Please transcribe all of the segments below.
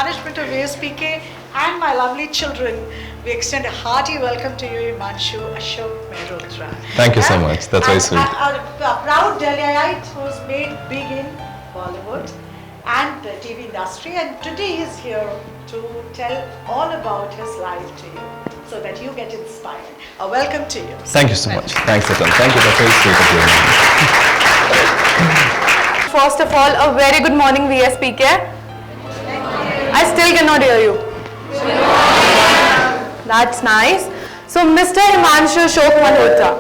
management of ASPK and my lovely children, we extend a hearty welcome to you, Himanshu Ashok Mehrotra. Thank you so much. That's very sweet. A proud Delhiite who's made big in Bollywood and the TV industry, and today he is here to tell all about his life to you so that you get inspired. A welcome to you. Thank you so much. Thanks, Atal. Thank you. That's very sweet of you. First of all, a very good morning, VSPK. I still cannot hear you. That's nice. So, Mr. Himanshu Ashok Malhotra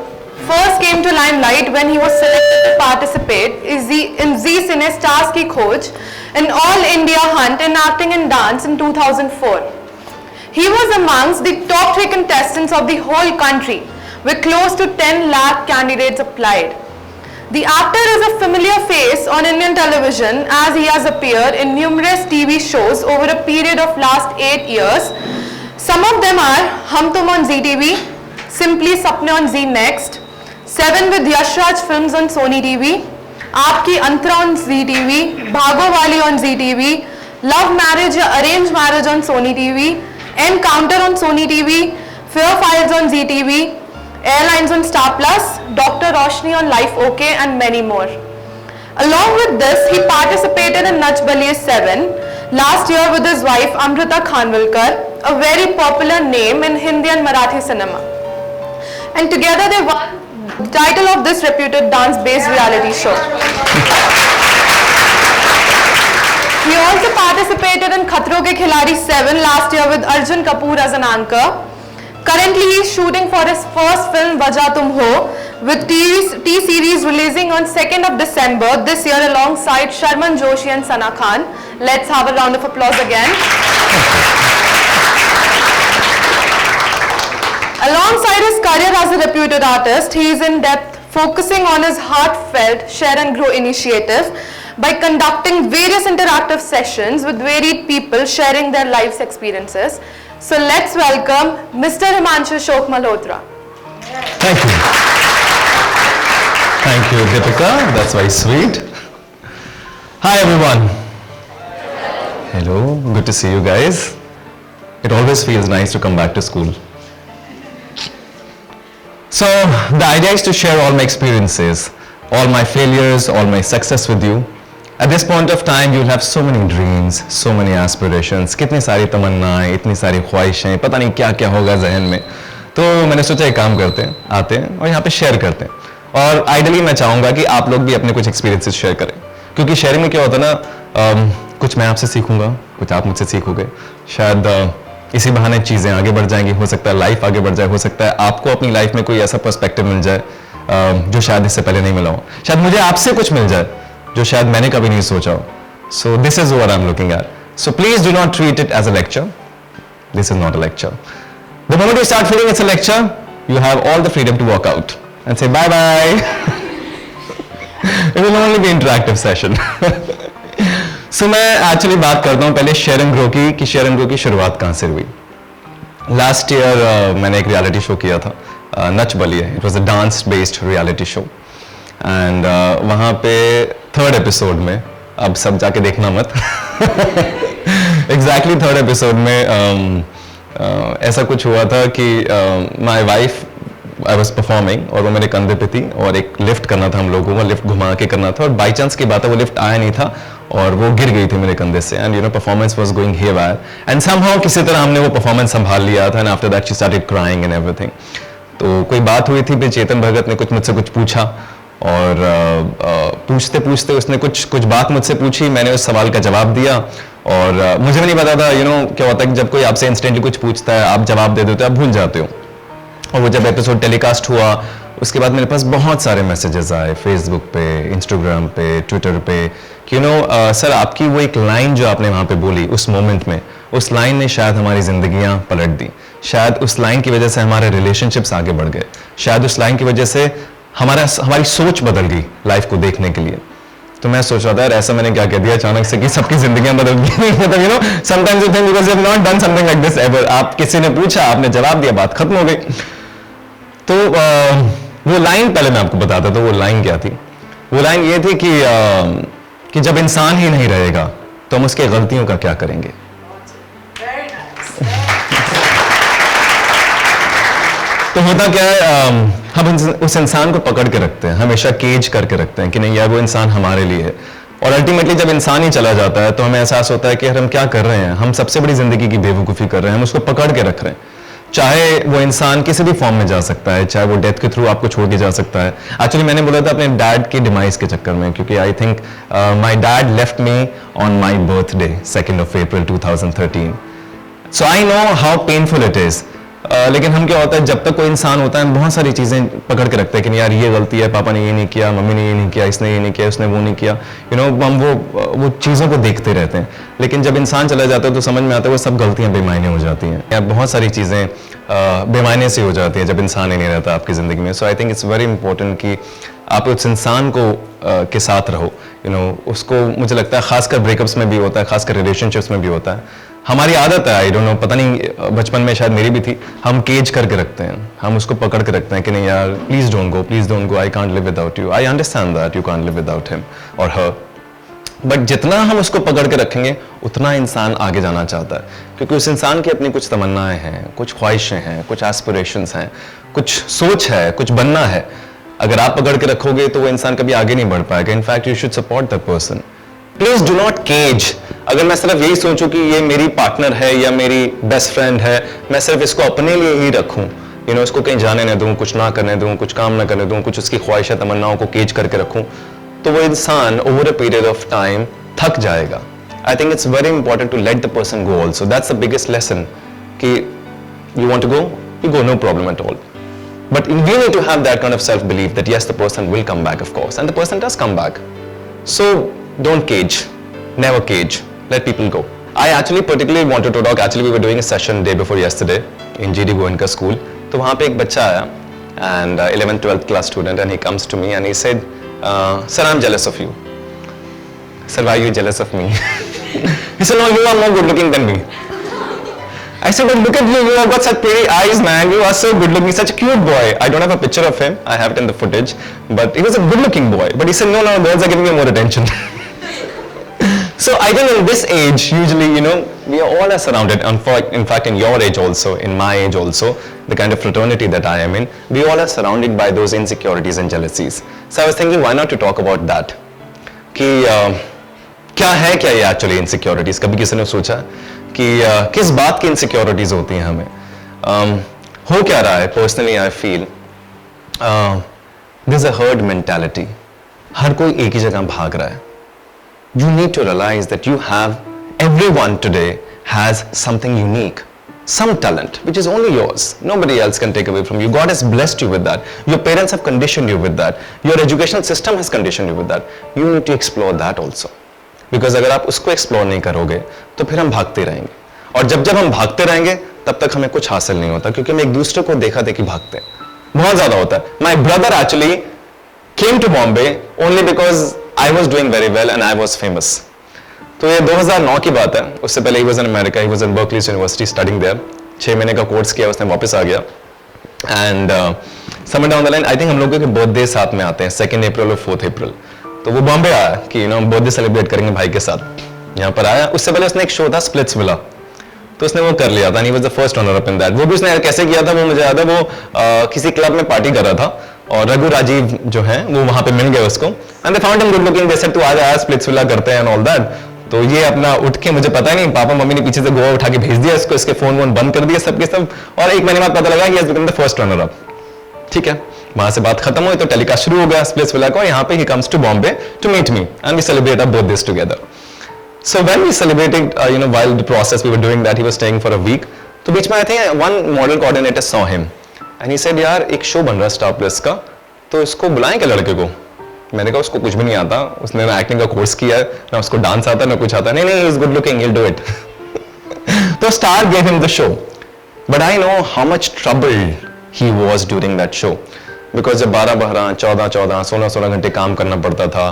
first came to limelight when he was selected to participate in Zee Cine Stars Ki Khoj, an all-India hunt in acting and dance in 2004. He was amongst the top 3 contestants of the whole country, with close to 10 lakh candidates applied. The actor is a familiar face on Indian television as he has appeared in numerous TV shows over a period of last 8 years. Some of them are Hum Tum on Zee TV, Simply Sapne on Zee Next, 7 with Yash Raj Films on Sony TV, Aapki Antara on Zee TV, Bhago Wali on Zee TV, Love Marriage या Arranged Marriage on Sony TV, Encounter on Sony TV, Fear Files on Zee TV, Airlines on Star Plus, Dr. Roshni on Life OK, and many more. Along with this, he participated in Nach Baliye 7 last year with his wife Amrita Khanwilkar, a very popular name in Hindi and Marathi cinema. And together they won the title of this reputed dance-based reality show. He also participated in Khatron Ke Khiladi 7 last year with Arjun Kapoor as an anchor. Currently, he is shooting for his first film Wajah Tum Ho, with T-series releasing on 2nd of December this year alongside Sharman Joshi and Sana Khan. Let's have a round of applause again. Alongside his career as a reputed artist, he is in depth focusing on his heartfelt Share and Grow initiative by conducting various interactive sessions with varied people sharing their life's experiences. So let's welcome Mr. Himanshu Ashok Malhotra. Thank you. Thank you, Deepika. That's very sweet. Hi, everyone. Hello. Good to see you guys. It always feels nice to come back to school. So, the idea is to share all my experiences, all my failures, all my success with you. At this point of time, you'll have so many dreams, so many aspirations, कितनी सारी तमन्नाएं, इतनी सारी ख्वाहिशें, पता नहीं क्या क्या होगा जहन में. तो मैंने सोचा एक काम करते हैं, आते हैं और यहाँ पे शेयर करते हैं. और आइडियली मैं चाहूँगा कि आप लोग भी अपने कुछ एक्सपीरियंसेस शेयर करें, क्योंकि शेयरिंग में क्या होता है ना, कुछ मैं आपसे सीखूंगा, कुछ आप मुझसे सीखोगे. शायद इसी बहाने चीज़ें आगे बढ़ जाएंगी, हो सकता है लाइफ आगे बढ़ जाए, हो सकता है आपको अपनी लाइफ में कोई ऐसा पर्सपेक्टिव मिल जाए जो शायद इससे पहले नहीं मिला हो. शायद मुझे आपसे कुछ मिल जाए जो शायद मैंने कभी नहीं सोचा हो. So this is what I'm looking at. So please do not treat it as a lecture. This is not a lecture. The moment you start feeling it's a lecture, you have all the freedom to walk out and say bye bye. It will only be interactive session. So मैं actually बात करता हूँ पहले share and grow की, कि share and grow की शुरुआत कहाँ से हुई. लास्ट ईयर मैंने एक रियलिटी शो किया था, Nach Baliye. It was a dance based reality show. And वहाँ पे 3rd एपिसोड में, अब सब जाके देखना मत, एग्जैक्टली 3rd एपिसोड में ऐसा कुछ हुआ था कि my wife, I was performing और वो मेरे कंधे पे थी और एक लिफ्ट करना था हम लोगों को, लिफ्ट घुमा के करना था और बाई चांस की बात है वो लिफ्ट आया नहीं था और वो गिर गई थी मेरे कंधे से. And you know performance was going haywire and somehow किसी तरह हमने वो परफॉर्मेंस संभाल लिया था. And after that she started crying and everything. तो कोई बात हुई थी, फिर चेतन भगत ने मुझसे कुछ पूछा और पूछते पूछते उसने कुछ बात मुझसे पूछी. मैंने उस सवाल का जवाब दिया और मुझे भी नहीं पता था, यू नो क्या होता है जब कोई आपसे इंस्टेंटली कुछ पूछता है, आप जवाब दे देते हो, आप भूल जाते हो. और वो जब एपिसोड टेलीकास्ट हुआ उसके बाद मेरे पास बहुत सारे मैसेजेस आए फेसबुक पे, इंस्टाग्राम पे, ट्विटर पे, कि यू नो सर आपकी वो एक लाइन जो आपने वहाँ पे बोली उस मोमेंट में, उस लाइन ने शायद हमारी जिंदगियाँ पलट दी. शायद उस लाइन की वजह से हमारे रिलेशनशिप्स आगे बढ़ गए. शायद उस लाइन की वजह से हमारी सोच बदल गई लाइफ को देखने के लिए. तो मैं सोच रहा था यार ऐसा मैंने क्या कह दिया अचानक से कि सबकी जिंदगियां बदल गई. मतलब you know sometimes you think because you have not done something like this ever. आप किसी ने पूछा, आपने जवाब दिया, बात खत्म हो गई. तो वो लाइन पहले मैं आपको बताता था वो लाइन क्या थी. वो लाइन ये थी कि जब इंसान ही नहीं रहेगा तो हम उसके गलतियों का क्या करेंगे. तो होता क्या है, हम उस इंसान को पकड़ के रखते हैं, हमेशा केज करके रखते हैं कि नहीं यार वो इंसान हमारे लिए है। और अल्टीमेटली जब इंसान ही चला जाता है तो हमें एहसास होता है कि यार हम क्या कर रहे हैं, हम सबसे बड़ी जिंदगी की बेवकूफ़ी कर रहे हैं, हम उसको पकड़ के रख रहे हैं। चाहे वो इंसान किसी भी फॉर्म में जा सकता है, चाहे वो डेथ के थ्रू आपको छोड़ के जा सकता है। एक्चुअली मैंने बोला था अपने डैड की डिमाइस के चक्कर में, क्योंकि I think my dad left me on my birthday 2 April 2013। So I know how painful it is. लेकिन हम क्या होता है, जब तक कोई इंसान होता है बहुत सारी चीज़ें पकड़ के रखते हैं कि नहीं यार ये गलती है, पापा ने ये नहीं किया, मम्मी ने ये नहीं किया, इसने ये नहीं किया, उसने वो नहीं किया, हम वो चीज़ों को देखते रहते हैं। लेकिन जब इंसान चला जाता है तो समझ में आता है वो सब गलतियाँ बेमायने हो जाती हैं, या बहुत सारी चीज़ें बेमायने से हो जाती हैं जब इंसान ही नहीं रहता आपकी ज़िंदगी में। So I think it's very important कि आप उस इंसान को के साथ रहो, उसको मुझे लगता है खासकर ब्रेकअप्स में भी होता है, खासकर रिलेशनशिप्स में भी होता है। हमारी आदत है, आई डोंट नो, पता नहीं बचपन में शायद मेरी भी थी, हम केज करके रखते हैं, हम उसको पकड़ के रखते हैं कि नहीं यार please don't go, I can't live without you, I understand that you can't live without him और हर। बट जितना हम उसको पकड़ के रखेंगे उतना इंसान आगे जाना चाहता है, क्योंकि उस इंसान की अपनी कुछ तमन्नाएं हैं, कुछ ख्वाहिशें हैं, कुछ एस्पिरेशंस हैं, कुछ सोच है, कुछ बनना है। अगर आप पकड़ के रखोगे तो वो इंसान कभी आगे नहीं बढ़ पाएगा। In fact you should support that person. Please do not cage. अगर मैं सिर्फ यही सोचूं कि ये मेरी पार्टनर है या मेरी बेस्ट फ्रेंड है, मैं सिर्फ इसको अपने लिए ही रखूं, इसको कहीं जाने न दूं, कुछ ना करने दूं, कुछ काम ना करने दूं, कुछ उसकी ख्वाहिश तमन्नाओं को केज करके रखूं, तो वो इंसान over a period of time थक जाएगा। I think it's very important to let the person go also. That's the biggest lesson कि you want to go, you go, no problem at all. But we need to have that kind of self-belief that yes, the person will come back, of course, and the person does come back. So don't cage, never cage, let people go. I actually particularly wanted to talk, actually we were doing a session day before yesterday in GD Goenka school. तो वहाँ पे एक बच्चा आया and 11th 12th class student, and he comes to me and he said, sir, I'm jealous of you. Sir, why are you jealous of me? He said, no, you are more good looking than me. I said, but look at you, you have got such pretty eyes, man, you are so good looking, such a cute boy. I don't have a picture of him, I have it in the footage, but he was a good looking boy. But he said, no, girls are giving me more attention. So I think in this age, usually, we are all surrounded, in fact in your age also, in my age also, the kind of fraternity that I am in, we all are surrounded by those insecurities and jealousies. So I was thinking, why not to talk about that? कि क्या है क्या ये actually insecurities? कभी किसी ने सोचा कि किस बात की इनसिक्योरिटीज होती हैं हमें? हो क्या रहा है? Personally I feel this a herd mentality. हर कोई एक ही जगह भाग रहा है. You need to realize that you have, everyone today has something unique, some talent which is only yours. Nobody else can take away from you. God has blessed you with that. Your parents have conditioned you with that. Your educational system has conditioned you with that. You need to explore that also. Because अगर आप उसको explore नहीं करोगे तो फिर हम भागते रहेंगे, और जब हम भागते रहेंगे तब तक हमें कुछ हासिल नहीं होता, क्योंकि हम एक दूसरे को देखा देखी भागते हैं. बहुत ज्यादा होता है. My brother actually came to Bombay only because I was doing very well and I was famous. तो ये 2009 की बात है. उससे पहले he was in America, he was in Berkeley University studying there. 6 महीने का कोर्स किया, उसने वापस आ गया. And somewhere down the line, I think हम लोगों के बर्थडे साथ में आते हैं, 2 अप्रैल और 4 अप्रैल. तो वो बॉम्बे आया कि बर्थडे सेलिब्रेट करेंगे भाई के साथ. यहाँ पर आया. उससे पहले उसने एक शो था स्प्लिट्सविला, तो उसने वो कर लिया था. He was the first runner up in that. वो भी उसने कैसे किया था वो मुझे याद है. वो किसी क्लब में पार्टी कर रहा था और रघु राजीव जो है वो वहां पे मिल गए उसको. And they found him good looking. They said तू आज आया स्प्लिट्सविला करते हैं एंड ऑल दैट. तो ये अपना उठ के, मुझे पता नहीं, पापा मम्मी ने पीछे से गोवा उठा के भेज दिया इसको, इसके फोन वोन बंद कर दिया सबके सब. और 1 महीने बाद पता लगा he has become the first runner up. ठीक है, वहां से बात खत्म हुई तो टेलीकास्ट शुरू हो गया स्प्लिट्सविला को. यहाँ पे ही comes to Bombay to meet me and we celebrate our birthdays together. So when we celebrated, while the process we were doing that, he was staying for a week. तो बीच में I think one model coordinator saw him and he said, यार एक show बन रहा है star plus का, तो इसको बुलाएं क्या लड़के को? मैंने कहा उसको कुछ भी नहीं आता, उसने ना एक्टिंग का कोर्स किया है, ना उसको डांस आता, ना कुछ आता. नहीं he is good looking, he'll do it. तो star gave him the show, but I know how much trouble he was during that show, because जब 12-12, 14-14, 16-16 घंटे काम करना पड़ता था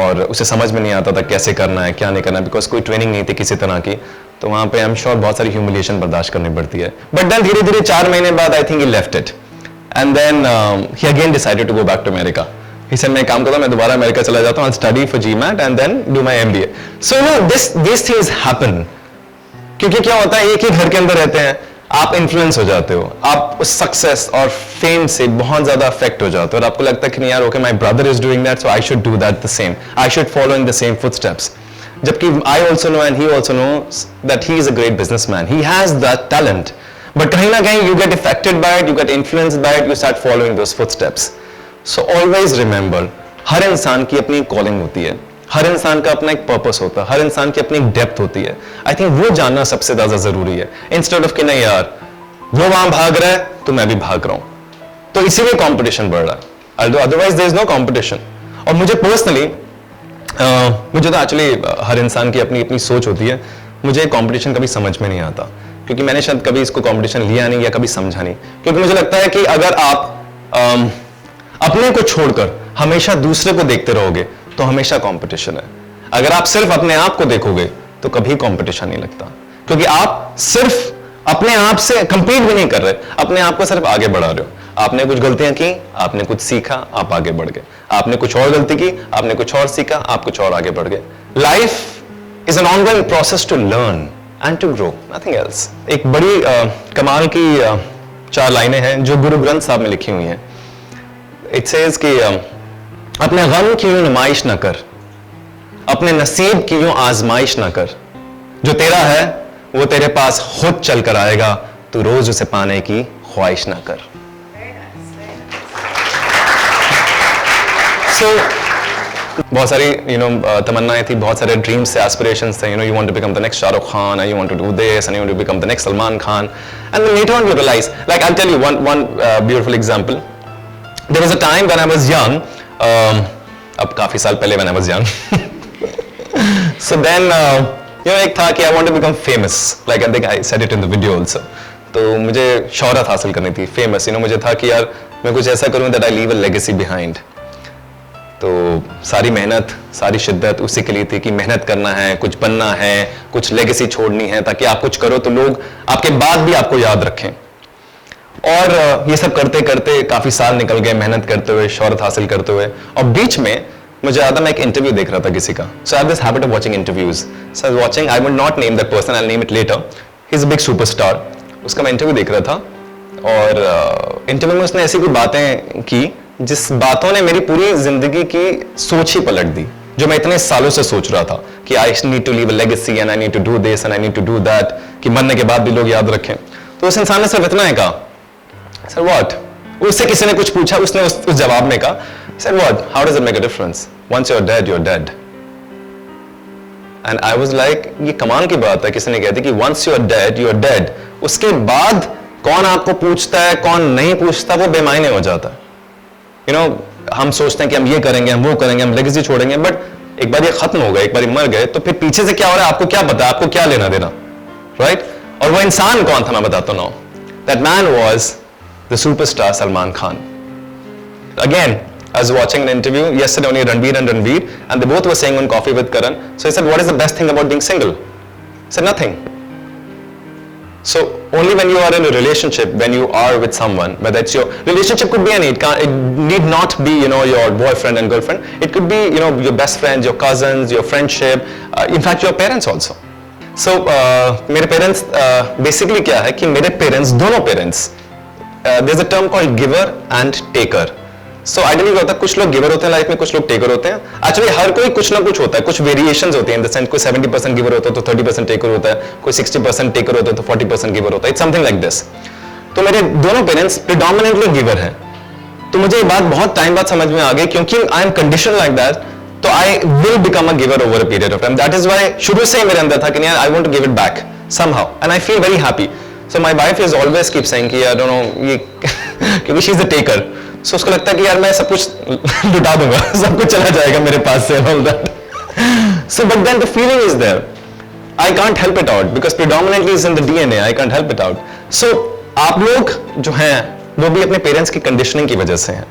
और उसे समझ में नहीं आता था कैसे करना है क्या नहीं करना है, बिकॉज कोई ट्रेनिंग नहीं थी किसी तरह की. तो वहाँ पे आई एम श्योर बहुत सारी ह्यूमिलिएशन बर्दाश्त करनी पड़ती है. बट देन धीरे धीरे 4 महीने बाद I think he left it and then he again decided to go back to America. He said मैं काम करता हूँ, मैं दोबारा अमेरिका चला जाता हूँ, I study for GMAT and then do my MBA. So this things happen, क्योंकि क्या होता है एक ही घर के अंदर रहते हैं. आप इन्फ्लुएंस हो जाते हो, आप उस सक्सेस और फेम से बहुत ज्यादा अफेक्ट हो जाते हो और आपको लगता है कि नहीं यार, okay my brother is doing that, so I should do that the same, I should follow in the same footsteps. जबकि I also know and he also know that he is a great businessman, he has that talent, but कहीं ना कहीं you get affected by it, you get influenced by it, you start following those footsteps. So always remember, हर इंसान की अपनी calling होती है, हर इंसान का अपना एक पर्पस होता है, हर इंसान की अपनी एक डेप्थ होती है. आई थिंक वो जानना सबसे ज्यादा जरूरी है, इंस्टेड ऑफ कि नहीं यार वो वहां भाग रहा है तो मैं भी भाग रहा हूं, तो इसीलिए कंपटीशन बढ़ रहा है, otherwise there is no competition. और मुझे पर्सनली मुझे तो एक्चुअली हर इंसान की अपनी अपनी सोच होती है, मुझे कंपटीशन कभी समझ में नहीं आता, क्योंकि मैंने शायद कभी इसको कंपटीशन लिया नहीं या कभी समझा नहीं. क्योंकि मुझे लगता है कि अगर आप अपने को छोड़कर हमेशा दूसरे को देखते रहोगे तो हमेशा कंपटीशन है. अगर आप सिर्फ अपने आप को देखोगे तो कभी कंपटीशन नहीं लगता, क्योंकि आप सिर्फ अपने आप से कंपीट भी नहीं कर रहे, अपने आप को सिर्फ आगे बढ़ा रहे हो. आपने कुछ गलतियां की, आपने कुछ सीखा, आप आगे बढ़ गए. आपने कुछ और गलती की, आपने कुछ और सीखा, आप कुछ और आगे बढ़ गए. Life is an ongoing process to learn and to grow, nothing else. एक बड़ी कमाल की 4 लाइनें हैं जो गुरु ग्रंथ साहब में लिखी हुई हैं. इट सेज कि अपने गम की यूं नुमाइश न कर, अपने नसीब की यूं आजमाइश न कर, जो तेरा है वो तेरे पास खुद चल कर आएगा, तू रोज उसे पाने की ख्वाहिश ना कर. So, बहुत सारी तमन्नाएं थी, बहुत सारे ड्रीम्स थे, एस्पिरेशंस थे. You want to become the next Shahrukh Khan, you want to do this and you want to become the next Salman Khan. And then later on you realize, like I'll tell you one beautiful example. There was a time when I was young, अब काफी साल पहले when I was young. So then एक था कि I want to become famous, like I think I said it in the video also. तो मुझे शोहरत हासिल करनी थी, फेमस. मुझे था कि यार मैं कुछ ऐसा करूं that I leave a legacy behind. तो सारी मेहनत, सारी शिद्दत उसी के लिए थी कि मेहनत करना है, कुछ बनना है, कुछ लेगेसी छोड़नी है, ताकि आप कुछ करो तो लोग आपके बाद भी आपको याद रखें. और ये सब करते करते काफी साल निकल गए, मेहनत करते हुए, शोहरत हासिल करते हुए. और बीच में मुझे आता, मैं एक इंटरव्यू देख रहा था किसी का. So I have this habit of watching interviews. So I was watching, I would not name that person, I will name it later. He is a big superstar. उसका मैं इंटरव्यू देख रहा था और इंटरव्यू में उसने ऐसी कोई बातें की जिस बातों ने मेरी पूरी जिंदगी की सोच ही पलट दी, जो मैं इतने सालों से सोच रहा था कि I need to leave a legacy and I need to do this and I need to do that, कि मरने के बाद भी लोग याद रखें. तो उस इंसान ने सिर्फ इतना ही कहा, सर व्हाट. उससे किसी ने कुछ पूछा, उसने उस जवाब में कहा, sir what, how does it make a difference, once you are dead you are dead. And I was like, ये कमाल की बात है. किसी ने कहती कि once you are dead you are dead, उसके बाद कौन आपको पूछता है कौन नहीं पूछता वो बेमायने हो जाता है. हम सोचते हैं कि हम ये करेंगे, हम वो करेंगे, हम लेगेसी छोड़ेंगे, बट एक बार ये खत्म हो गए, एक बार मर गए, तो फिर पीछे से क्या हो रहा है आपको क्या पता है, आपको क्या लेना देना, राइट? और वो इंसान कौन था मैं बताता हूं. That man was the superstar Salman Khan. Again, I was watching an interview yesterday only, Ranveer and they both were saying on Coffee with Karan. So he said, what is the best thing about being single? He said, nothing. So only when you are in a relationship, when you are with someone, whether it's your relationship, could be any, it need not be your boyfriend and girlfriend. It could be your best friends, your cousins, your friendship, in fact your parents also. So मेरे parents basically क्या है कि मेरे parents, दोनों parents, there's a term called giver and taker. So ideally क्या होता है, कुछ लोग गिवर होते हैं लाइफ में, कुछ लोग टेकर होते हैं. एक्चुअली हर कोई कुछ ना कुछ होता है, कुछ वेरिएशंस होती हैं. इन द सेंस कोई 70% गिवर होता है तो 30% टेकर होता है, कोई 60% टेकर होता है तो 40% गिवर होता है. It's something like this. तो मेरे दोनों पेरेंट्स प्रिडोमिनेंटली गिवर हैं. तो मुझे ये बात बहुत टाइम बाद समझ में आ गई, क्योंकि I am condition like that, तो I will become a giver over a period of time. That is why शुरू से मेरे अंदर था कि यार I want to give it back somehow and I feel very happy. So my wife is always keep saying कि I don't know ये क्योंकि she is the taker, so उसको लगता है कि यार मैं सब कुछ लुटा दूंगा, सब कुछ चला जाएगा मेरे पास से, all that. So but then the feeling is there, I can't help it out because predominantly is in the DNA, I can't help it out. सो आप लोग जो हैं वो भी अपने पेरेंट्स की कंडीशनिंग की वजह से हैं.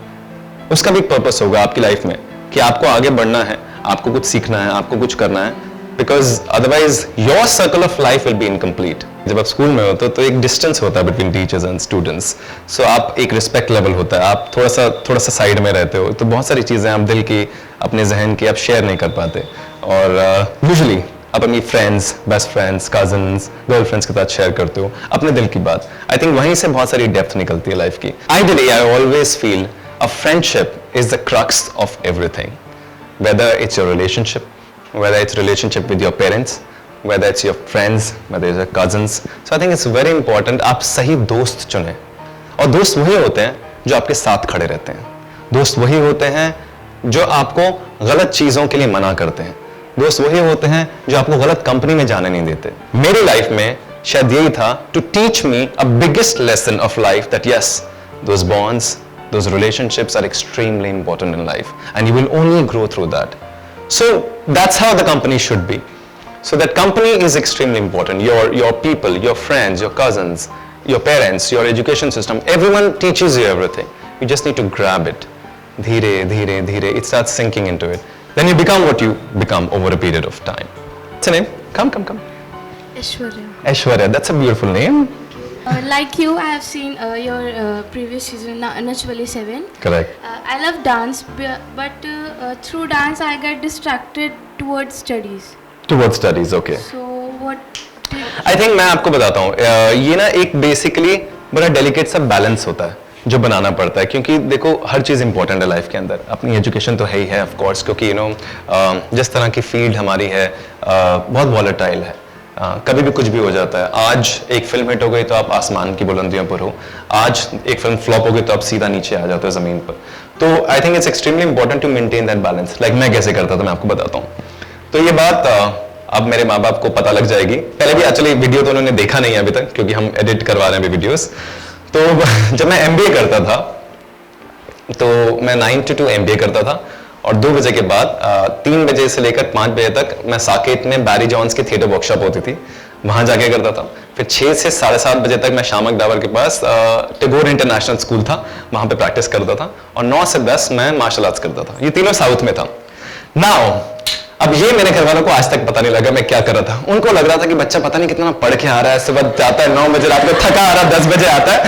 उसका भी एक पर्पस होगा आपकी लाइफ में कि आपको आगे बढ़ना है, आपको कुछ सीखना है, आपको कुछ करना है, because otherwise your circle of life will be incomplete. जब आप स्कूल में होते हो तो एक डिस्टेंस होता है बिटवीन टीचर्स एंड स्टूडेंट्स. सो आप एक रिस्पेक्ट लेवल होता है, आप थोड़ा सा साइड में रहते हो, तो बहुत सारी चीजें आप दिल की, अपने जहन की आप शेयर नहीं कर पाते. और यूजुअली आप अपनी friends, best friends, cousins, girlfriends के साथ शेयर करते हो अपने दिल की बात। आई थिंक वहीं से बहुत सारी डेप्थ निकलती है लाइफ की। Ideally I always feel a friendship is the crux of everything, whether it's your relationship, whether it's relationship with your parents, whether it's your friends, whether it's your cousins. So I think it's very important आप सही दोस्त चुनें। और दोस्त वही होते हैं जो आपके साथ खड़े रहते हैं। दोस्त वही होते हैं जो आपको गलत चीजों के लिए मना करते हैं। दोस्त वही होते हैं जो आपको गलत कंपनी में जाने नहीं देते। मेरी लाइफ में शायद यही था, to teach me a biggest lesson of life, that yes, those bonds, those relationships are extremely important in life and you will only grow through that. So that's how the company should be. So that company is extremely important. Your people, your friends, your cousins, your parents, your education system, everyone teaches you everything. You just need to grab it. Dheere, dheere, dheere. It starts sinking into it. Then you become what you become over a period of time. What's your name? Come. Aishwarya. Aishwarya. That's a beautiful name. Like you, I have seen your previous season, Nachwali 7. Correct. I love dance, but through dance I get distracted towards studies. Towards studies, okay. So what? I think मैं आपको बताता हूँ, ये ना एक basically बड़ा delicate सा balance होता है जो बनाना पड़ता है, क्योंकि देखो हर चीज़ इंपॉर्टेंट है लाइफ के अंदर। अपनी एजुकेशन तो है ही है ऑफ कोर्स, क्योंकि जिस तरह की फील्ड हमारी है बहुत वॉलेटाइल है, कभी भी कुछ भी हो जाता है। आज एक फिल्म हिट हो गई तो आप आसमान की बुलंदियों पर हो, आज एक फिल्म फ्लॉप हो गई तो आप सीधा नीचे आ जाते हो ज़मीन पर। तो I think it's extremely important to maintain that balance. Like मैं कैसे करता था मैं आपको बताता हूँ। तो ये बात अब मेरे माँ बाप को पता लग जाएगी। पहले भी एक्चुअली वीडियो तो उन्होंने देखा नहीं है अभी तक, क्योंकि हम एडिट करवा रहे हैं अभी वीडियोस। तो जब मैं MBA करता था तो मैं 9 to 2 MBA करता था, और 2 बजे के बाद 3 बजे से लेकर 5 बजे तक मैं साकेत में बैरी जॉन्स की थिएटर वर्कशॉप होती थी, वहां जाके करता था। फिर 6 से 7:30 बजे तक मैं शामक डावर के पास टैगोर इंटरनेशनल स्कूल था, वहां पे प्रैक्टिस करता था, और 9 से 10 मैं मार्शल आर्ट्स करता था। ये तीनों साउथ में था। नाउ अब ये मेरे घर वालों को आज तक पता नहीं लगा मैं क्या कर रहा था। उनको लग रहा था कि बच्चा पता नहीं कितना पढ़ के आ रहा है, सुबह जाता है 9 बजे, रात को थका आ रहा है 10 बजे आता है।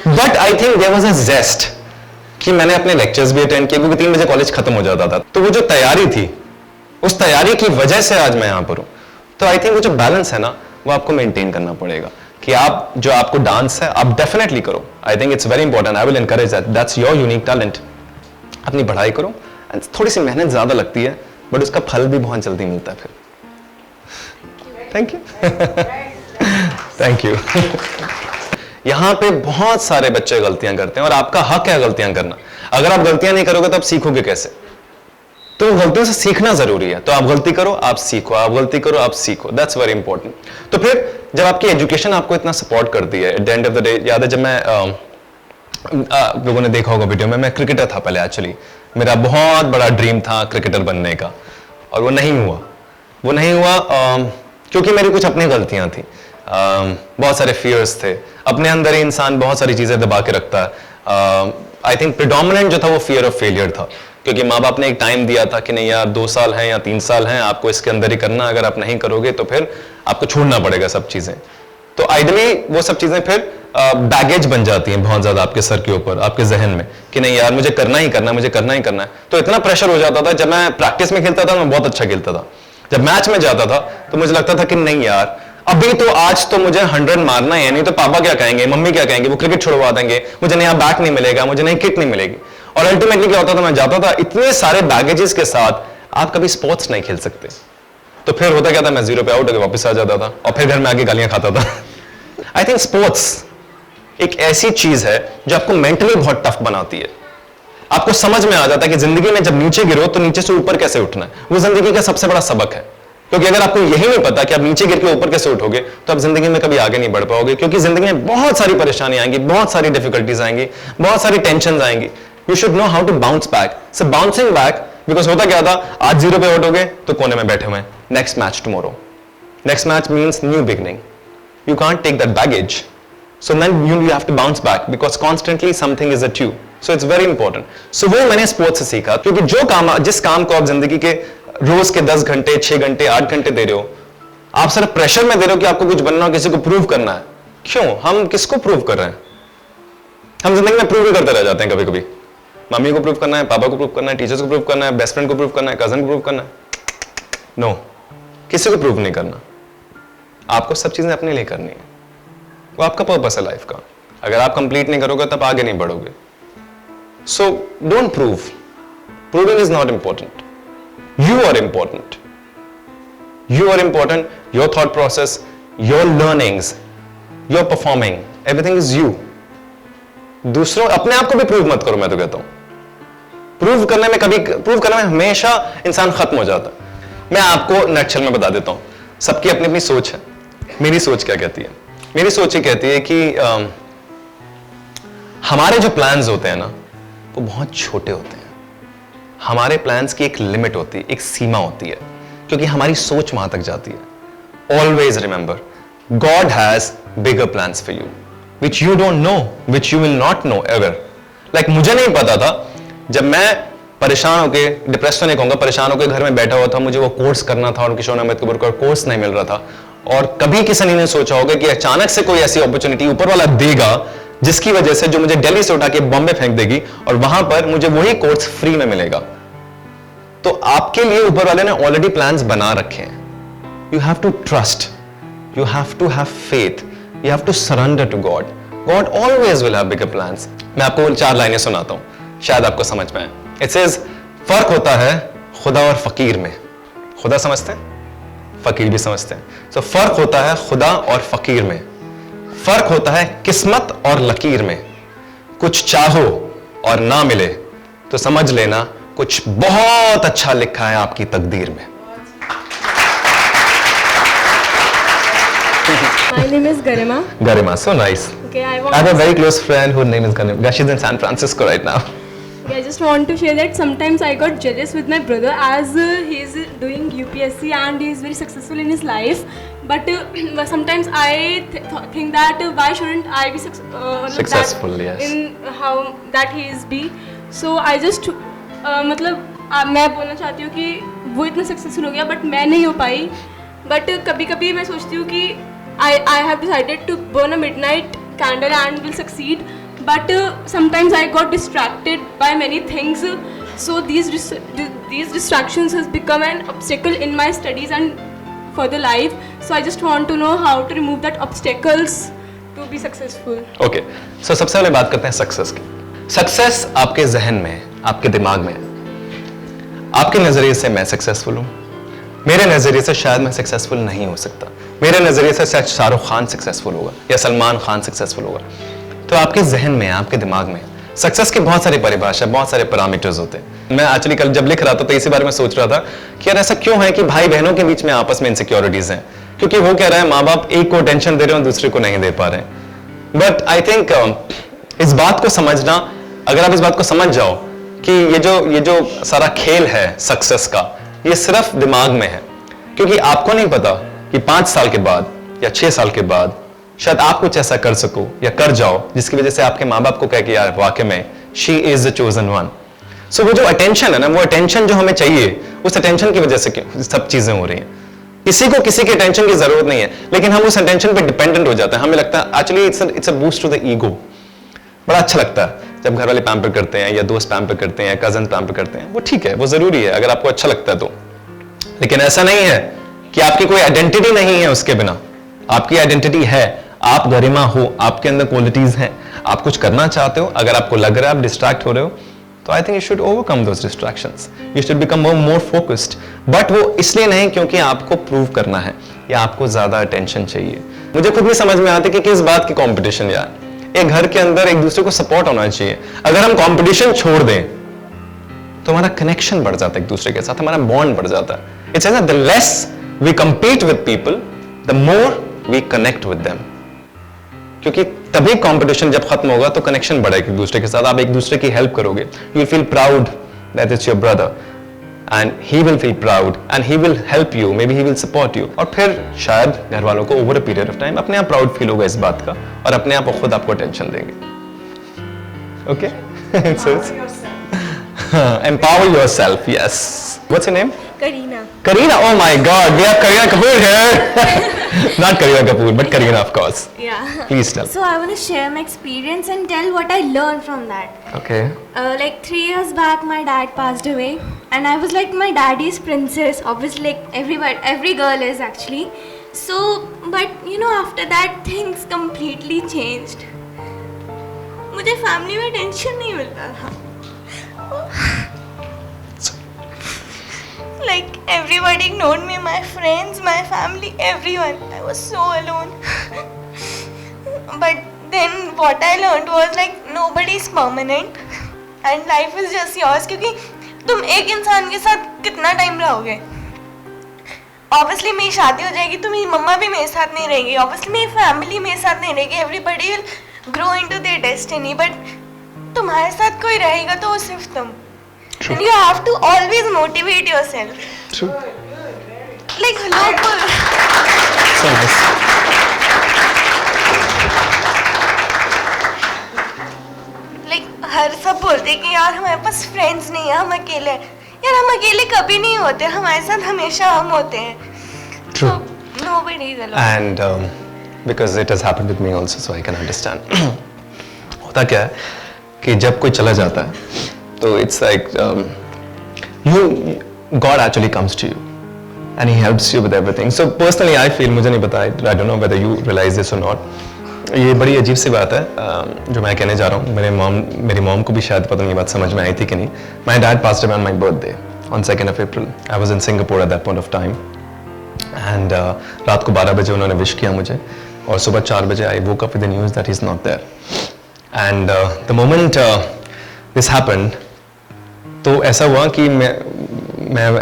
But I think there was a jest कि मैंने अपने लेक्चर्स भी अटेंड किए, क्योंकि 3 बजे कॉलेज खत्म हो जाता था। तो वो जो तैयारी थी, उस तैयारी की वजह से आज मैं यहां पर हूं। तो आई थिंक वो जो बैलेंस है ना, वो आपको मेंटेन करना पड़ेगा कि आप जो आपको डांस है आप डेफिनेटली करो। आई think it's very important, I will encourage that, that's your unique talent. अपनी पढ़ाई करो, थोड़ी सी मेहनत ज्यादा लगती है बट उसका फल भी बहुत जल्दी मिलता है फिर। Thank you. Thank you. यहां पे बहुत सारे बच्चे गलतियां करते हैं और आपका हक है गलतियां करना। अगर आप गलतियां नहीं करोगे तो आप सीखोगे कैसे? तो गलतियों से सीखना जरूरी है। तो आप गलती करो, आप सीखो, आप गलती करो, आप सीखो। That's very important. तो फिर जब आपकी एजुकेशन आपको इतना सपोर्ट करती है, at the end of the day, याद है जब मैं लोगों ने देखा होगा वीडियो में, मैं क्रिकेटर था पहले। एक्चुअली मेरा बहुत बड़ा ड्रीम था क्रिकेटर बनने का, और वो नहीं हुआ क्योंकि मेरी कुछ अपनी गलतियां थी, बहुत सारे फियर्स थे अपने अंदर ही। इंसान बहुत सारी चीजें दबा के रखता है। आई थिंक प्रिडोमिनेंट जो था वो फियर ऑफ फेलियर था, क्योंकि माँ बाप ने एक टाइम दिया था कि नहीं यार 2 साल हैं या 3 साल हैं, आपको इसके अंदर ही करना, अगर आप नहीं करोगे तो फिर आपको छोड़ना पड़ेगा सब चीजें। तो आइडली वो सब चीजें फिर बैगेज बन जाती हैं बहुत ज्यादा आपके सर के ऊपर, आपके जहन में, कि नहीं यार मुझे करना ही करना, मुझे करना ही करना है। तो इतना प्रेशर हो जाता था। जब मैं प्रैक्टिस में खेलता था मैं बहुत अच्छा खेलता था, जब मैच में जाता था तो मुझे लगता था कि नहीं यार अभी तो आज तो मुझे 100 मारना है, नहीं तो पापा क्या कहेंगे, मम्मी क्या कहेंगे, वो क्रिकेट छुड़वा देंगे, मुझे नया बैट नहीं मिलेगा, मुझे नई किट नहीं मिलेगी। और अल्टीमेटली क्या होता था, मैं जाता था इतने सारे बैगेजेस के साथ, आप कभी स्पोर्ट्स नहीं खेल सकते। तो फिर होता क्या था, मैं 0 पे आउट होकर वापस आ जाता था और फिर घर में आके गालियां खाता था। आई थिंक स्पोर्ट्स एक ऐसी चीज है जो आपको मेंटली बहुत टफ बनाती है। आपको समझ में आ जाता है कि जिंदगी में जब नीचे गिरो तो नीचे से ऊपर कैसे उठना है। वो जिंदगी का सबसे बड़ा सबक है, क्योंकि अगर आपको यही नहीं पता कि आप नीचे गिर के ऊपर कैसे उठोगे तो आप जिंदगी में कभी आगे नहीं बढ़ पाओगे, क्योंकि जिंदगी में बहुत सारी परेशानियां आएंगी, बहुत सारी डिफिकल्टीज आएंगी, बहुत सारी टेंशन आएंगी। You should know how to bounce back. So bouncing back, because होता क्या था, आज 0 पे आउट हो गए तो कोने में बैठे हुए हैं, next match tomorrow, next match means new beginning. You can't take that baggage. So then you have to bounce back because constantly something is at you. So it's very important. So वो मैंने sports से सीखा, क्योंकि जिस काम को आप जिंदगी के रोज के 10 घंटे, 6 घंटे, 8 घंटे दे रहे हो, आप सिर्फ प्रेशर में दे रहे हो कि आपको कुछ बनना हो, किसी को प्रूव करना है। क्यों? हम किसको प्रूव कर रहे हैं? हम जिंदगी में प्रूव ही करते रह जाते हैं। कभी कभी मम्मी को प्रूव करना है, पापा को प्रूव करना है, टीचर्स को प्रूव करना है, बेस्ट फ्रेंड को प्रूव करना है, कजन को प्रूव करना है। नो, किसी को प्रूव नहीं करना, आपको सब चीजें अपने लिए करनी है, वो आपका पर्पस है लाइफ का। अगर आप कंप्लीट नहीं करोगे तब आगे नहीं बढ़ोगे। So don't prove, proving is not important, you are important, you are important, your thought process, your learnings, your performing, everything is you. दूसरों, अपने आप को भी प्रूव मत करो, मैं तो कहता हूं। प्रूव करने में हमेशा इंसान खत्म हो जाता है। मैं आपको नटशल में बता देता हूं, सबकी अपनी अपनी सोच है। मेरी सोच क्या कहती है? मेरी सोच ये कहती है कि हमारे जो प्लान्स होते हैं ना, वो बहुत छोटे होते हैं। हमारे प्लान्स की एक लिमिट होती है, एक सीमा होती है, क्योंकि हमारी सोच वहां तक जाती है। Always remember, God has bigger plans for you, which you don't know, which you will not know ever. Like मुझे नहीं पता था, जब मैं परेशान होके, डिप्रेस तो नहीं कहूंगा, परेशान होकर घर में बैठा हुआ था, मुझे वो कोर्स करना था और किशोर अहमद कपूर का कोर्स नहीं मिल रहा था, और कभी किसी ने सोचा होगा कि अचानक से कोई ऐसी अपॉर्चुनिटी ऊपर वाला देगा जिसकी वजह से जो मुझे दिल्ली से उठा के बॉम्बे फेंक देगी और वहां पर मुझे वही कोर्स फ्री में मिलेगा। तो आपके लिए ऊपर वाले ने ऑलरेडी प्लान्स बना रखे हैं। You have to trust, you have to have faith, you have to surrender to God. God always will have bigger plans. मैं आपको 4 लाइनें सुनाता हूं, शायद आपको समझ में आए। इट सेज, फर्क होता है खुदा और फकीर में। खुदा समझते हैं, फकीर भी समझते हैं। सो फर्क होता है खुदा और फकीर में, फर्क होता है किस्मत और लकीर में। कुछ चाहो और ना मिले तो समझ लेना कुछ बहुत अच्छा लिखा है आपकी तकदीर में। My name is Garima. Garima, so nice. Okay, I have a very close friend whose name is Garima. She's in San Francisco right now. Okay, I just want to share that sometimes I got jealous with my brother as he is doing UPSC and he is very successful in his life. But sometimes I think that why shouldn't I be successful? Yes. In how that he is be. So I just मतलब मैं बोलना चाहती हूँ कि वो इतना successful हो गया बट मैं नहीं हो पाई। बट कभी कभी मैं सोचती हूँ कि I have decided to burn a midnight candle and will succeed. But sometimes I got distracted by many things. So these distractions has become an obstacle in my studies and further life. So I just want to know how to remove that obstacles to be successful. Okay. So सबसे पहले बात करते हैं success की। Success आपके जहन में है, आपके दिमाग में है। आपके नजरिए से मैं सक्सेसफुल हूं, मेरे नजरिए से शायद मैं सक्सेसफुल नहीं हो सकता। मेरे नजरिए से शायद शाहरुख खान सक्सेसफुल होगा या सलमान खान सक्सेसफुल होगा। तो आपके जहन में, आपके दिमाग में सक्सेस के बहुत सारी परिभाषा, बहुत सारे पैरामीटर्स होते हैं। मैं एक्चुअली कल जब लिख रहा था तो इसी बारे में सोच रहा था कि यार ऐसा क्यों है कि भाई बहनों के बीच में आपस में इनसिक्योरिटीज हैं, क्योंकि वो कह रहे हैं माँ बाप एक को अटेंशन दे रहे हो दूसरे को नहीं दे पा रहे। बट आई थिंक इस बात को समझना, अगर आप इस बात को समझ जाओ कि ये जो सारा खेल है सक्सेस का, ये सिर्फ दिमाग में है, क्योंकि आपको नहीं पता कि 5 साल के बाद या 6 साल के बाद शायद आप कुछ ऐसा कर सको या कर जाओ जिसकी वजह से आपके माँ बाप को कहे कि यार वाकई में she is the chosen one. So वो जो अटेंशन है ना, वो अटेंशन जो हमें चाहिए, उस अटेंशन की वजह से सब चीजें हो रही हैं। किसी को किसी के अटेंशन की जरूरत नहीं है, लेकिन हम उस अटेंशन पे डिपेंडेंट हो जाते हैं। हमें लगता है actually it's a boost to the ego. बड़ा अच्छा लगता है जब घर वाले पैम्पर करते हैं या दोस्त पैम्पर करते हैं या कजन पैम्पर करते हैं, वो ठीक है, वो जरूरी है अगर आपको अच्छा लगता है तो। लेकिन ऐसा नहीं है कि आपकी कोई आइडेंटिटी नहीं है उसके बिना। आपकी आइडेंटिटी है, आप गरिमा हो, आपके अंदर क्वालिटीज हैं, आप कुछ करना चाहते हो। अगर आपको लग रहा है आप डिस्ट्रैक्ट हो रहे हो, तो I think you should overcome those distractions, you should become more focused. But वो इसलिए नहीं क्योंकि आपको प्रूव करना है या आपको ज्यादा अटेंशन चाहिए। मुझे खुद नहीं समझ में आती कि किस बात की कंपटीशन यार। एक घर के अंदर एक दूसरे को सपोर्ट होना चाहिए। अगर हम कंपटीशन छोड़ दें तो हमारा कनेक्शन बढ़ जाता है एक दूसरे के साथ, हमारा बॉन्ड बढ़ जाता है। It's the less we compete with people the more we connect with them, क्योंकि तभी कंपटीशन जब खत्म होगा तो कनेक्शन बढ़ेगा एक दूसरे के साथ, आप एक दूसरे की हेल्प करोगे। You feel proud that it's your brother and he will feel proud and he will help you, may be he will support you. और फिर शायद घर वालों को over a period of time अपने आप प्राउड फील होगा इस बात का, और अपने आप खुद आपको टेंशन देंगे। Okay, empower yourself. Yes. What's your name? Karina. Karina. Oh my God, we have Karina Kapoor here. Not Karina Kapoor, but Karina, of course. Yeah. Please tell. So I want to share my experience and tell what I learned from that. Okay. Like 3 years back, my dad passed away, and I was like my daddy's princess. Obviously, like every girl is actually. So, but you know, after that things completely changed. मुझे family में tension नहीं मिलता था. Like everybody ignored me, my friends, my family, everyone. I was so alone. But then what I learned was like nobody is permanent and life is just yours. क्योंकि तुम एक इंसान के साथ कितना टाइम रहोगे? Obviously मेरी शादी हो जाएगी तो मेरी मम्मा भी मेरे साथ नहीं रहेगी. Obviously मेरी फैमिली मेरे साथ नहीं रहेगी. Everybody will grow into their destiny. But तुम्हारे साथ कोई रहेगा तो वो सिर्फ तुम. True. And you have to always motivate yourself. True. Like लोग So nice. like हर सब बोलते कि यार हमारे पास फ्रेंड्स नहीं है, हम अकेले हैं. यार हम अकेले कभी नहीं होते, हमारे साथ हमेशा हम होते हैं. True. So nobody is alone. And because it has happened with me also, so I can understand. होता क्या है कि जब कोई चला जाता है तो it's like God actually comes to you and He helps you with everything. So personally I feel, मुझे नहीं पता, I don't know whether you realize this or not, ये बड़ी अजीब सी बात है जो मैं कहने जा रहा हूँ. मेरी मॉम को भी शायद पता नहीं ये बात समझ में आई थी कि नहीं. My dad passed away on my birthday on 2nd of April. I was in Singapore at that point of time. And रात को 12 बजे उन्होंने विश किया मुझे और सुबह 4 बजे I woke up with the news that he's not there. And the moment this happened, तो ऐसा हुआ कि मैं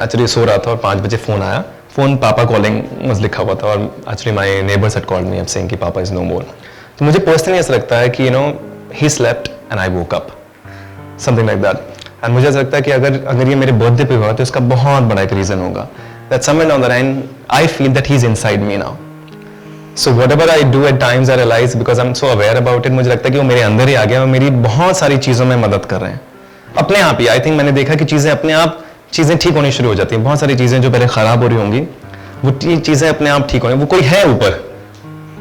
एक्चुअली सो रहा था और 5 बजे फ़ोन आया. फ़ोन पापा कॉलिंग मुझे लिखा हुआ था और actually my neighbours had called me and saying कि पापा इज़ नो मोर. तो मुझे पर्सनली ऐसा लगता है कि he slept and I woke up, something like that. And मुझे ऐसा लगता है कि अगर ये मेरे बर्थडे पे हुआ तो इसका बहुत बड़ा एक रीज़न होगा. That somewhere down the line I feel that he is inside me now. So whatever I do at times I realise because I am so aware about it, मुझे लगता है कि वो मेरे अंदर ही आ गया और मेरी बहुत सारी चीज़ों में मदद कर रहे हैं अपने आप ही. आई थिंक मैंने देखा कि चीज़ें अपने आप ठीक होनी शुरू हो जाती हैं. बहुत सारी चीज़ें जो पहले ख़राब हो रही होंगी वो चीज़ें अपने आप ठीक होंगी. वो कोई है ऊपर,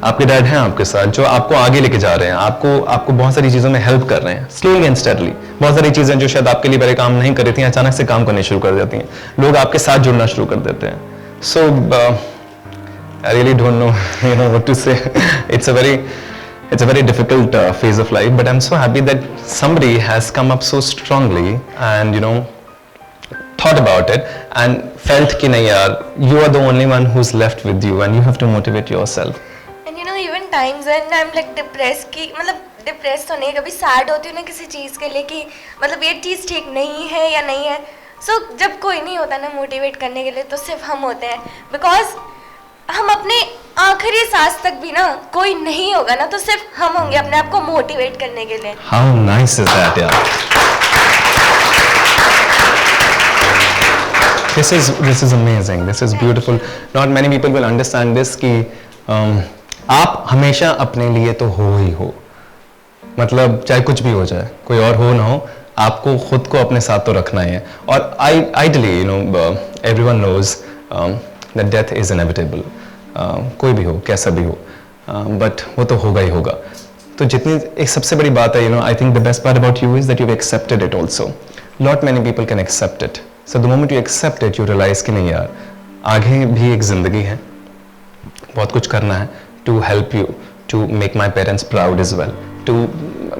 आपके डैड हैं आपके साथ जो आपको आगे लेके जा रहे हैं, आपको बहुत सारी चीज़ों में हेल्प कर रहे हैं स्लोली एंड स्टेडली. बहुत सारी चीज़ें जो शायद आपके लिए पहले काम नहीं कर रही थी अचानक से काम करने शुरू कर देती हैं. लोग आपके साथ जुड़ना शुरू कर देते हैं. सो I really don't know what to say. It's a very difficult phase of life, but I'm so happy that somebody has come up so strongly and thought about it and felt कि नहीं यार, you are the only one who's left with you and you have to motivate yourself. And even times when I'm like depressed कि मतलब depressed तो नहीं, कभी sad होती हूँ ना किसी चीज़ के लिए कि मतलब ये चीज़ ठीक नहीं है या नहीं है. So जब कोई नहीं होता ना मोटिवेट करने के लिए तो सिर्फ हम होते हैं. Because हम अपने आखिरी सांस तक भी ना कोई नहीं होगा ना तो सिर्फ हम होंगे अपने आप को मोटिवेट करने के लिए. How nice is that, यार? This is amazing. This is beautiful. Not many people will understand this कि आप हमेशा अपने लिए तो हो ही हो. मतलब चाहे कुछ भी हो जाए, कोई और हो ना हो, आपको खुद को अपने साथ तो रखना ही है. और ideally, everyone knows that death is inevitable. कोई भी हो, कैसा भी हो, बट वो तो होगा ही होगा. तो जितनी एक सबसे बड़ी बात है, I think the best part about you is that you've accepted it also. Not many people can accept it. So the moment you accept it, you realize कि नहीं यार, आगे भी एक जिंदगी है, बहुत कुछ करना है to help you, to make my parents proud as well.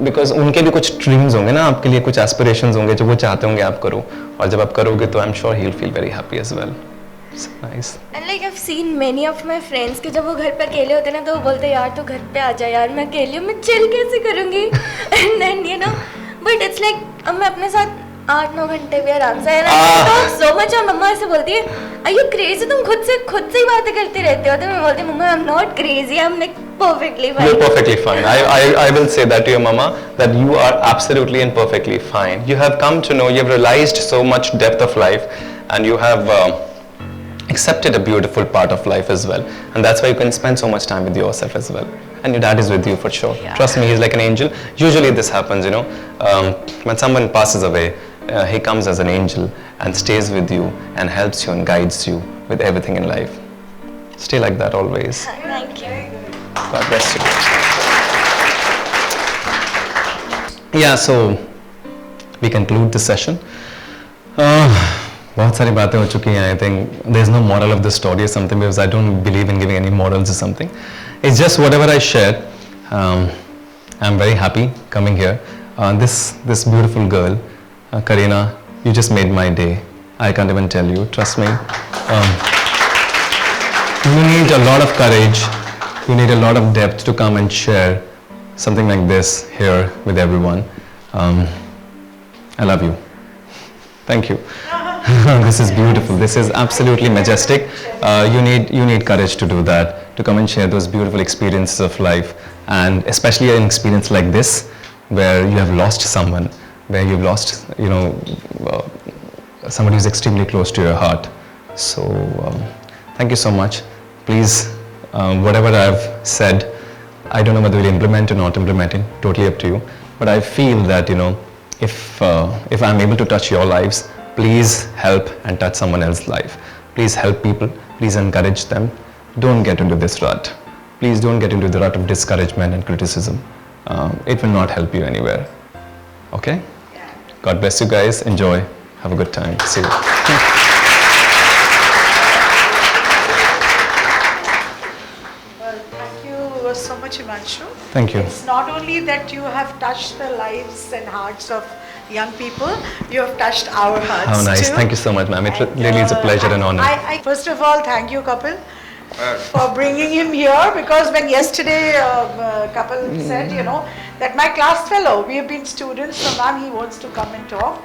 Because उनके भी कुछ dreams होंगे ना, आपके लिए कुछ aspirations होंगे जो वो चाहते होंगे आप करो, और जब आप करोगे तो I'm sure he'll feel very happy as well. So nice. And like I've seen many of my friends कि जब वो घर पे अकेले होते हैं ना तो वो बोलते हैं यार तू घर पे आ जा यार, मैं अकेली हूँ, मैं chill कैसे करूँगी. And then but it's like अब मैं अपने साथ 8-9 घंटे भी आराम से talk so much. और मम्मा ऐसे बोलती है are you crazy, तुम खुद से ही बातें करते रहते हो. तो मैं बोलती हूँ मम्मा I'm not crazy, I'm like perfectly fine. You're perfectly fine. I will say that to your mama that you are absolutely and perfectly fine. You have come to know, you have realized so much depth of life and you have accepted a beautiful part of life as well, and that's why you can spend so much time with yourself as well. And your dad is with you for sure. Yeah. Trust me, he's like an angel. Usually this happens, when someone passes away, he comes as an angel and stays with you and helps you and guides you with everything in life. Stay like that always. Thank you. God bless you. Yeah, so we conclude the session. बहुत सारी बातें हो चुकी हैं. I think there's no moral of the story or something because I don't believe in giving any morals or something. It's just whatever I shared. I'm very happy coming here. This beautiful girl, Karina, you just made my day. I can't even tell you. Trust me. You need a lot of courage. You need a lot of depth to come and share something like this here with everyone. I love you. Thank you. This is beautiful. This is absolutely majestic. You need courage to do that, to come and share those beautiful experiences of life, and especially an experience like this, where you have lost someone, where you've lost, somebody who's extremely close to your heart. So, thank you so much. Please, whatever I've said, I don't know whether we'll implement or not implement it, totally up to you. But I feel that, if I'm able to touch your lives, please help and touch someone else's life. Please help people, please encourage them. Don't get into this rut. Please don't get into the rut of discouragement and criticism. It will not help you anywhere. Okay? God bless you guys. Enjoy. Have a good time. See you. Well, thank you so much, Himanshu. Thank you. It's not only that you have touched the lives and hearts of young people, you have touched our hearts How nice. too. Thank you so much, ma'am. It And, really is a pleasure and honor. First of all, thank you, Kapil, for bringing him here, because when yesterday Kapil said, that my class fellow, we have been students, so ma'am, he wants to come and talk.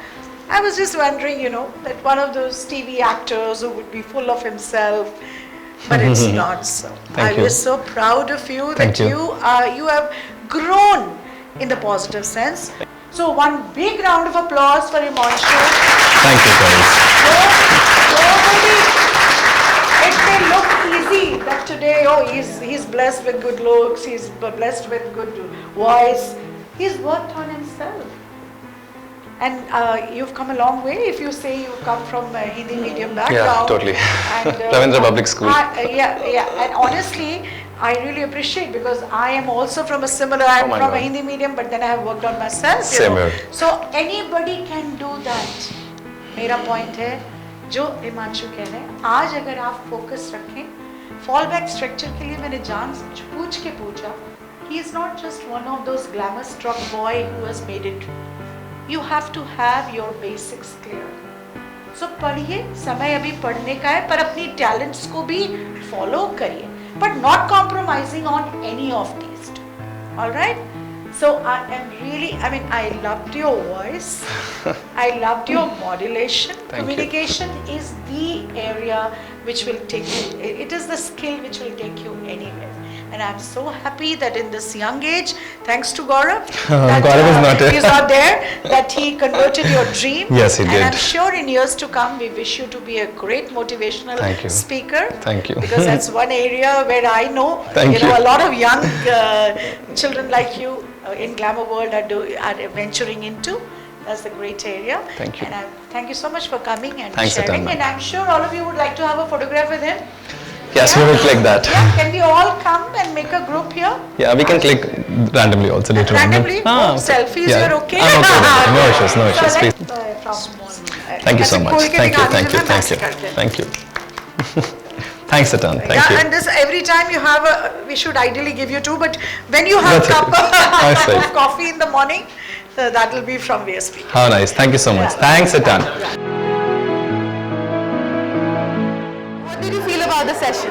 I was just wondering, that one of those TV actors who would be full of himself, but it's not so. Thank I you. was so proud of you Thank that you. you have grown in the positive sense. So one big round of applause for Himanshu. Thank you, guys. Nobody, it may look easy that today, he's blessed with good looks, he's blessed with good voice. He's worked on himself. And you've come a long way if you say you come from a Hindi medium background. Yeah, totally. And, Ravindra Public School. Yeah. And honestly, I really appreciate, because I am also from a similar, I'm my from a God. Hindi medium, but then I have worked on myself. Same here. So anybody can do that. मेरा point है, जो हिमांशु कह रहे हैं, आज अगर आप focus रखें, fallback structure के लिए मैंने जान पूछ के पूछा, he is not just one of those glamour struck boy who has made it. You have to have your basics clear. So पढ़िए, समय अभी पढ़ने का है, पर अपनी talents को भी follow करिए, but not compromising on any of these. All right? So I am really, I loved your voice. I loved your modulation. Thank you. Communication is the area which will take you, it is the skill which will take you anywhere. And I'm so happy that in this young age, thanks to Gaurav, that, Gaurav is not here. he's not there, that he converted your dream. Yes, he and did. I'm sure in years to come, we wish you to be a great motivational Thank you. speaker. Thank you. Because that's one area where I know, Thank you. a lot of young children like you in glamour world are venturing into. That's a great area. Thank you. And thank you so much for coming and Thanks, sharing. Atana. And I'm sure all of you would like to have a photograph with him. Yes, we will click that. Yeah, can we all come and make a group here? Yeah, we can click randomly also later on. Randomly? Ah, okay. Selfies, Yeah, you're okay? I'm okay with it. No issues, no issues, So please. Thank you so much. Thank you. Thank you. Thanks, Atan. Thank Yeah, you. and this every time you have we should ideally give you two, but when you have a That's cup okay. That's of right. coffee in the morning, that will be from VSP. How nice. Thank you so much. Yeah. Thanks, Atan. What did you feel about the session?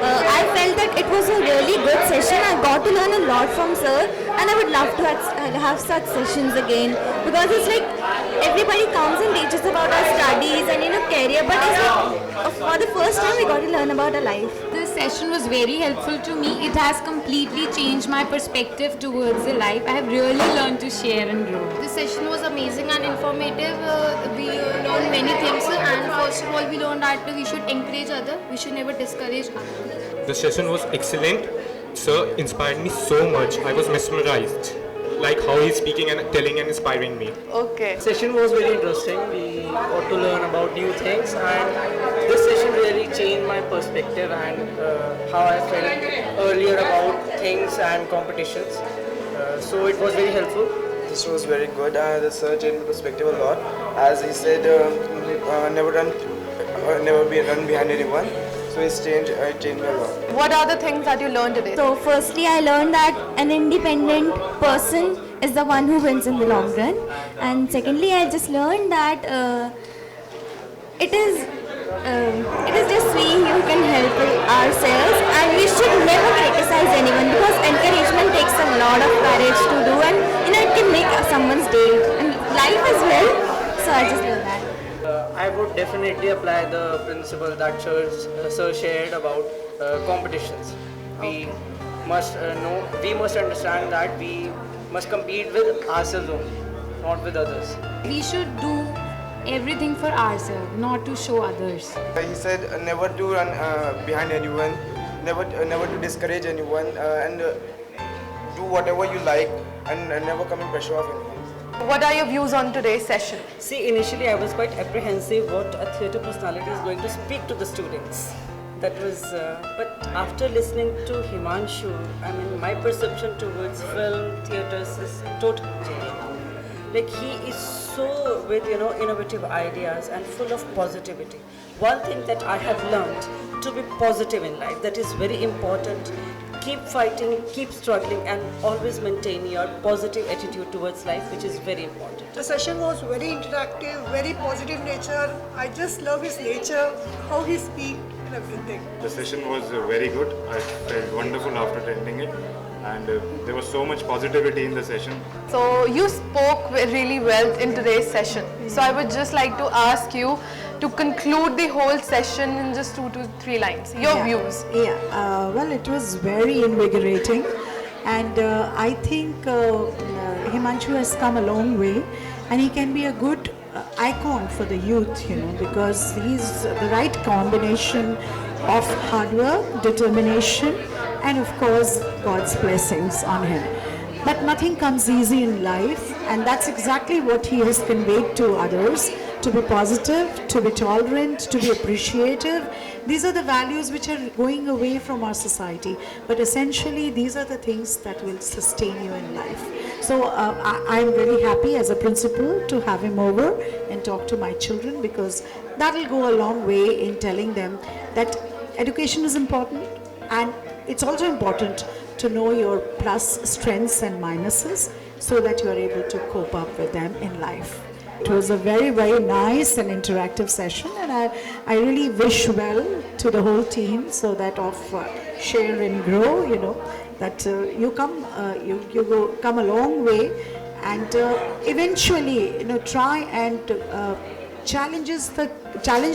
I felt that it was a really good session. I got to learn a lot from sir, and I would love to have such sessions again, because it's like everybody comes and teaches about our studies and career, but it's like for the first time we got to learn about our life. This session was very helpful to me. It has completely changed my perspective towards the life. I have really learned to share and grow. This session was amazing and informative. We learned many things, and first of all, we learned that we should encourage others. We should never discourage others. The session was excellent. Sir inspired me so much. I was mesmerized, like how he's speaking and telling and inspiring me. Okay. Session was very interesting. We got to learn about new things, and this session really changed my perspective and how I felt earlier about things and competitions. So it was very helpful. This was very good. The sir changed my perspective a lot. As he said, never be run behind anyone. So it changed me a lot. What are the things that you learned today? So firstly, I learned that an independent person is the one who wins in the long run. And secondly, I just learned that it is just we who can help ourselves, and we should never criticize anyone, because encouragement takes a lot of courage to do, and it can make someone's day and life as well. So I just learned that. I would definitely apply the principle that sir shared about competitions. We must we must understand that we must compete with ourselves only, not with others. We should do everything for ourselves, not to show others. He said never to run behind anyone, never to discourage anyone, and do whatever you like, and never come in pressure of anyone. What are your views on today's session? See, initially I was quite apprehensive what a theatre personality is going to speak to the students. That was, but after listening to Himanshu, I mean, my perception towards film, theatres is totally changed. Like, he is so with, innovative ideas and full of positivity. One thing that I have learned, to be positive in life, that is very important. Keep fighting, keep struggling, and always maintain your positive attitude towards life, which is very important. The session was very interactive, very positive nature. I just love his nature, how he speaks and everything. The session was very good. I felt wonderful after attending it, and there was so much positivity in the session. So you spoke really well in today's session. So I would just like to ask you to conclude the whole session in just 2 to 3 lines. Your views. Well, it was very invigorating, and I think Himanshu has come a long way, and he can be a good icon for the youth, because he's the right combination of hard work, determination, and of course God's blessings on him. But nothing comes easy in life, and that's exactly what he has conveyed to others. To be positive, to be tolerant, to be appreciative. These are the values which are going away from our society. But essentially, these are the things that will sustain you in life. So I'm very happy as a principal to have him over and talk to my children, because that will go a long way in telling them that education is important, and it's also important to know your plus strengths and minuses so that you are able to cope up with them in life. It was a very, very nice and interactive session, and I really wish well to the whole team, so that of Share and Grow, that you come a long way, and eventually, try and challenge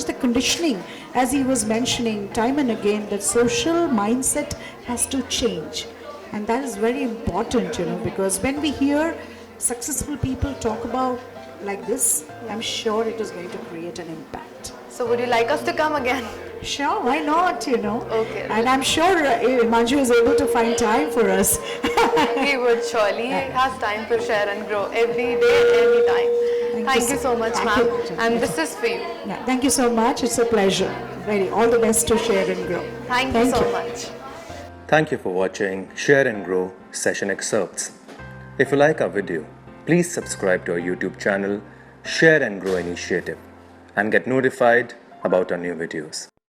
the conditioning, as he was mentioning time and again, that social mindset has to change, and that is very important, because when we hear successful people talk about like this, I'm sure it is going to create an impact. So would you like us to come again? Sure, why not, Okay. And I'm sure Manju is able to find time for us. He would surely. He has time for Share and Grow every day, any time. Thank you so much, ma'am. And this is for you. Yeah, thank you so much. It's a pleasure. All the best to Share and Grow. Thank you so much. Thank you for watching Share and Grow session excerpts. If you like our video, please subscribe to our YouTube channel, Share and Grow Initiative, and get notified about our new videos.